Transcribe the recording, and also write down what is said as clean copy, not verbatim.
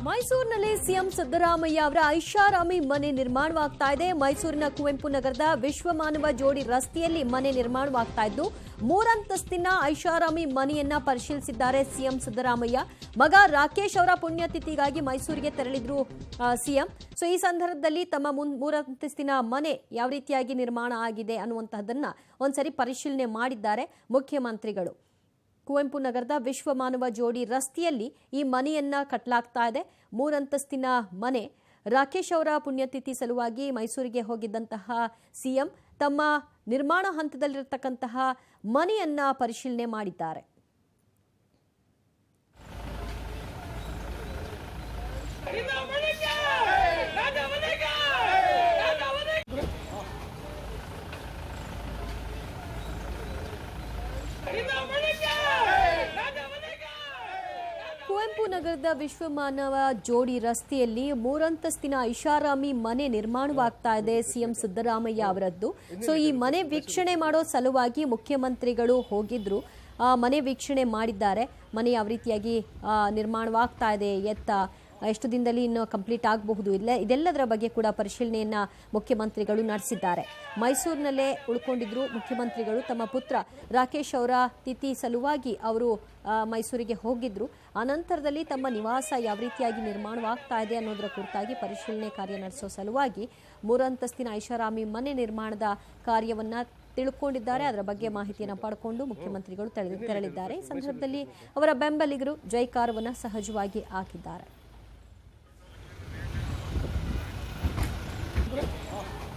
ಮೈಸೂರಿನಲ್ಲಿ ಸಿಎಂ ಸಿದ್ದರಾಮಯ್ಯ ಅವರ ಐಷಾರಾಮಿ ಮನೆ ನಿರ್ಮಾಣವಾಗ್ತಾ ಇದೆ. ಮೈಸೂರಿನ ಕುವೆಂಪು ನಗರದ ವಿಶ್ವಮಾನವ ಜೋಡಿ ರಸ್ತೆಯಲ್ಲಿ ಮನೆ ನಿರ್ಮಾಣವಾಗ್ತಾ ಇದ್ದು, ಮೂರಂತಸ್ತಿನ ಐಷಾರಾಮಿ ಮನೆಯನ್ನ ಪರಿಶೀಲಿಸಿದ್ದಾರೆ ಸಿಎಂ ಸಿದ್ದರಾಮಯ್ಯ. ಮಗ ರಾಕೇಶ್ ಅವರ ಪುಣ್ಯತಿಥಿಗಾಗಿ ಮೈಸೂರಿಗೆ ತೆರಳಿದ್ರು ಸಿಎಂ. ಸೊ ಈ ಸಂದರ್ಭದಲ್ಲಿ ತಮ್ಮ ಮೂರಂತಸ್ತಿನ ಮನೆ ಯಾವ ರೀತಿಯಾಗಿ ನಿರ್ಮಾಣ ಆಗಿದೆ ಅನ್ನುವಂತಹದನ್ನ ಒಂದ್ಸರಿ ಪರಿಶೀಲನೆ ಮಾಡಿದ್ದಾರೆ ಮುಖ್ಯಮಂತ್ರಿಗಳು. ಕುವೆಂಪು ನಗರದ ವಿಶ್ವಮಾನವ ಜೋಡಿ ರಸ್ತೆಯಲ್ಲಿ ಈ ಮನೆಯನ್ನ ಕಟ್ಟಲಾಗ್ತಾ ಇದೆ. ಮೂರಂತಸ್ತಿನ ಮನೆ. ರಾಕೇಶ್ ಅವರ ಪುಣ್ಯತಿಥಿ ಸಲುವಾಗಿ ಮೈಸೂರಿಗೆ ಹೋಗಿದ್ದಂತಹ ಸಿಎಂ ತಮ್ಮ ನಿರ್ಮಾಣ ಹಂತದಲ್ಲಿರತಕ್ಕಂತಹ ಮನೆಯನ್ನ ಪರಿಶೀಲನೆ ಮಾಡಿದ್ದಾರೆ. ಕುವೆಂಪು ನಗರದ ವಿಶ್ವಮಾನವ ಜೋಡಿ ರಸ್ತೆಯಲ್ಲಿ ಮೂರಂತಸ್ತಿನ ಐಷಾರಾಮಿ ಮನೆ ನಿರ್ಮಾಣವಾಗ್ತಾ ಇದೆ ಸಿಎಂ ಸಿದ್ದರಾಮಯ್ಯ ಅವರದ್ದು. ಸೊ ಈ ಮನೆ ವೀಕ್ಷಣೆ ಮಾಡೋ ಸಲುವಾಗಿ ಮುಖ್ಯಮಂತ್ರಿಗಳು ಹೋಗಿದ್ರು. ಮನೆ ವೀಕ್ಷಣೆ ಮಾಡಿದ್ದಾರೆ. ಮನೆ ಯಾವ ರೀತಿಯಾಗಿ ನಿರ್ಮಾಣವಾಗ್ತಾ ಇದೆ, ಎಷ್ಟು ದಿನದಲ್ಲಿ ಇನ್ನು ಕಂಪ್ಲೀಟ್ ಆಗಬಹುದು, ಇದೆಲ್ಲದರ ಬಗ್ಗೆ ಕೂಡ ಪರಿಶೀಲನೆಯನ್ನ ಮುಖ್ಯಮಂತ್ರಿಗಳು ನಡೆಸಿದ್ದಾರೆ. ಮೈಸೂರಿನಲ್ಲೇ ಉಳ್ಕೊಂಡಿದ್ರು ಮುಖ್ಯಮಂತ್ರಿಗಳು. ತಮ್ಮ ಪುತ್ರ ರಾಕೇಶ್ ಅವರ ತಿಥಿ ಸಲುವಾಗಿ ಅವರು ಮೈಸೂರಿಗೆ ಹೋಗಿದ್ರು. ಅನಂತರದಲ್ಲಿ ತಮ್ಮ ನಿವಾಸ ಯಾವ ರೀತಿಯಾಗಿ ನಿರ್ಮಾಣವಾಗ್ತಾ ಇದೆ ಅನ್ನೋದರ ಕುರಿತಾಗಿ ಪರಿಶೀಲನೆ ಕಾರ್ಯ ನಡೆಸೋ ಸಲುವಾಗಿ ಮೂರಂತಸ್ತಿನ ಐಷಾರಾಮಿ ಮನೆ ನಿರ್ಮಾಣದ ಕಾರ್ಯವನ್ನ ತಿಳ್ಕೊಂಡಿದ್ದಾರೆ. ಅದರ ಬಗ್ಗೆ ಮಾಹಿತಿಯನ್ನು ಪಡ್ಕೊಂಡು ಮುಖ್ಯಮಂತ್ರಿಗಳು ತೆರಳಿದ್ದಾರೆ. ಈ ಸಂದರ್ಭದಲ್ಲಿ ಅವರ ಬೆಂಬಲಿಗರು ಜೈಕಾರವನ್ನು ಸಹಜವಾಗಿ ಹಾಕಿದ್ದಾರೆ.